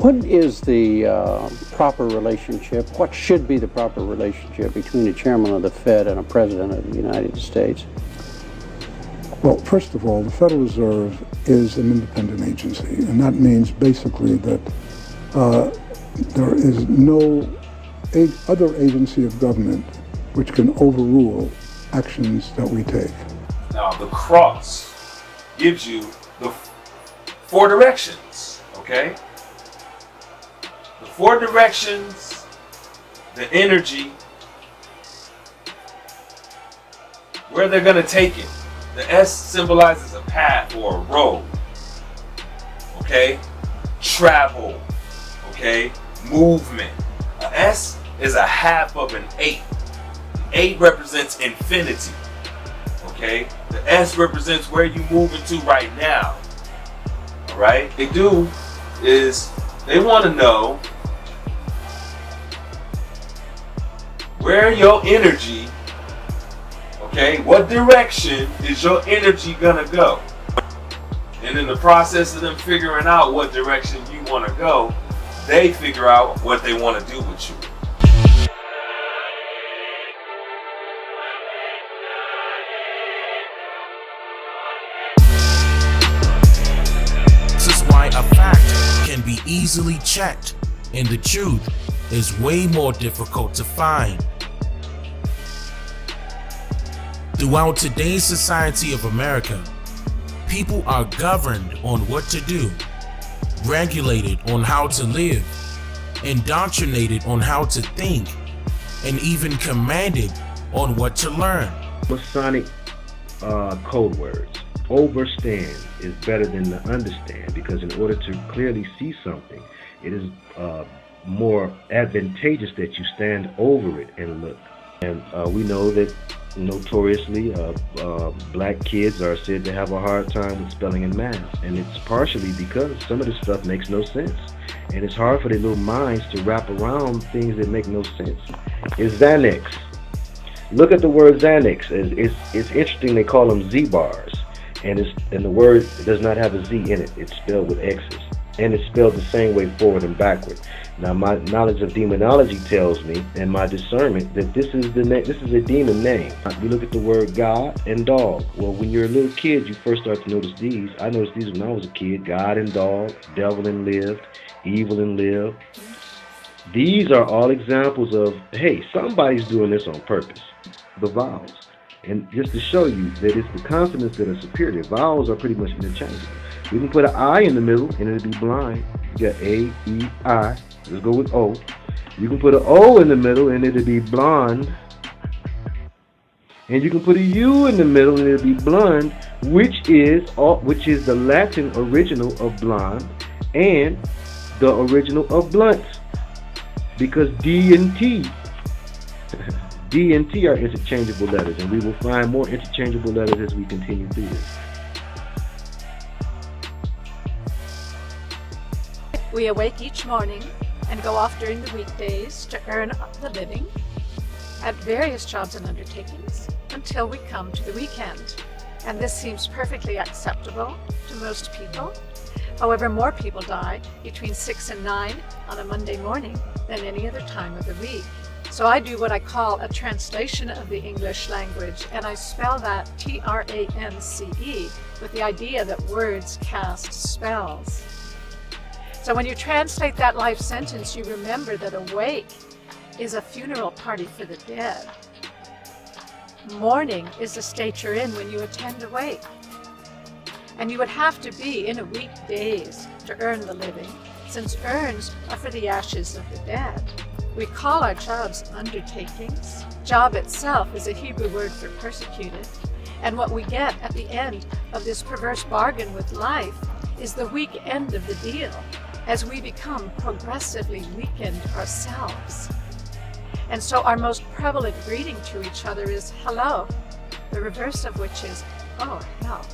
What is the proper relationship? What should be the proper relationship between a chairman of the Fed and a president of the United States? Well, first of all, the Federal Reserve is an independent agency, and that means basically that there is no other agency of government which can overrule actions that we take. Now, the cross gives you the four directions, okay? The four directions, the energy, where they're going to take it. The S symbolizes a path or a road, okay? Travel, okay? Movement. An S is a half of an 8. 8 represents infinity, okay? The S represents where you moving to right now, all right? They do is they want to know where your energy, okay, what direction is your energy gonna go? And in the process of them figuring out what direction you want to go, they figure out what they want to do with you. This is why a fact can be easily checked, and the truth is way more difficult to find. Throughout today's society of America, people are governed on what to do, regulated on how to live, indoctrinated on how to think, and even commanded on what to learn. Masonic code words. Overstand is better than to understand, because in order to clearly see something, it is more advantageous that you stand over it and look. And we know that notoriously black kids are said to have a hard time with spelling and math, and it's partially because some of this stuff makes no sense, and it's hard for their little minds to wrap around things that make no sense. It's Xanax. Look at the word Xanax. It's interesting, they call them Z-bars, and the word does not have a Z in it. It's spelled with X's, and it's spelled the same way forward and backward. Now, my knowledge of demonology tells me, and my discernment, that this is a demon name. We look at the word God and dog. Well, when you're a little kid, you first start to notice these. I noticed these when I was a kid: God and dog, devil and lived, evil and lived. These are all examples of, hey, somebody's doing this on purpose. The vowels. And just to show you that it's the consonants that are superior. Vowels are pretty much interchangeable. We can put an I in the middle and it'll be blind. You got A, E, I. Let's go with O. You can put an O in the middle and it'll be blonde. And you can put a U in the middle and it'll be blonde, which is the Latin original of blonde and the original of blunt. Because D and T D and T are interchangeable letters, and we will find more interchangeable letters as we continue through this. We awake each morning and go off during the weekdays to earn the living at various jobs and undertakings until we come to the weekend. And this seems perfectly acceptable to most people. However, more people die between 6 and 9 on a Monday morning than any other time of the week. So I do what I call a translation of the English language, and I spell that T-R-A-N-C-E with the idea that words cast spells. So when you translate that life sentence, you remember that awake is a funeral party for the dead. Mourning is the state you're in when you attend a wake. And you would have to be in a weekdays to earn the living, since urns are for the ashes of the dead. We call our jobs undertakings. Job itself is a Hebrew word for persecuted. And what we get at the end of this perverse bargain with life is the weak end of the deal, as we become progressively weakened ourselves. And so our most prevalent greeting to each other is hello, the reverse of which is, oh hell.